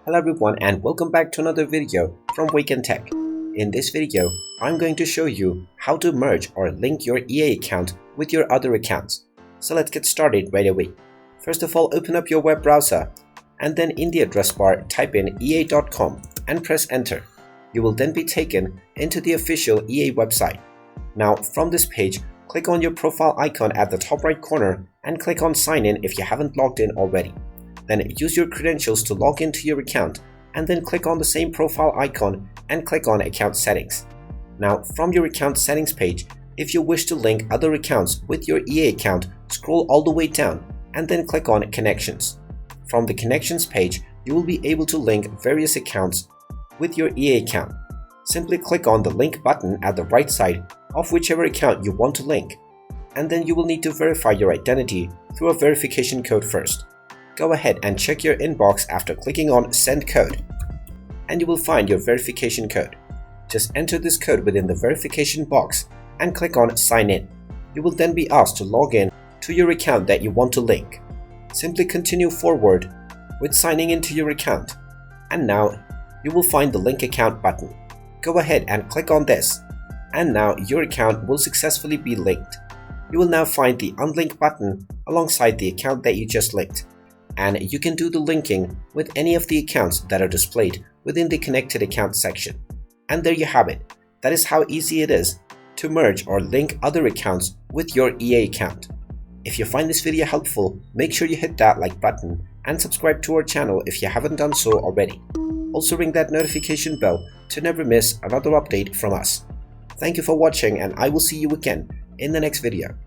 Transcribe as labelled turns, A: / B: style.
A: Hello everyone and welcome back to another video from Wake&Tech. In this video, I'm going to show you how to merge or link your EA account with your other accounts. So let's get started right away. First of all, open up your web browser and then in the address bar type in ea.com and press enter. You will then be taken into the official EA website. Now from this page, click on your profile icon at the top right corner and click on sign in if you haven't logged in already. Then use your credentials to log into your account and then click on the same profile icon and click on account settings. Now from your account settings page, if you wish to link other accounts with your EA account, scroll all the way down and then click on connections. From the connections page, you will be able to link various accounts with your EA account. Simply click on the link button at the right side of whichever account you want to link, and then you will need to verify your identity through a verification code first. Go ahead and check your inbox after clicking on send code and you will find your verification code. Just enter this code within the verification box and click on sign in. You will then be asked to log in to your account that you want to link. Simply continue forward with signing into your account, and now you will find the link account button. Go ahead and click on this, and now your account will successfully be linked. You will now find the unlink button alongside the account that you just linked, and you can do the linking with any of the accounts that are displayed within the connected account section. And there you have it. That is how easy it is to merge or link other accounts with your EA account. If you find this video helpful, make sure you hit that like button and subscribe to our channel if you haven't done so already. Also ring that notification bell to never miss another update from us. Thank you for watching and I will see you again in the next video.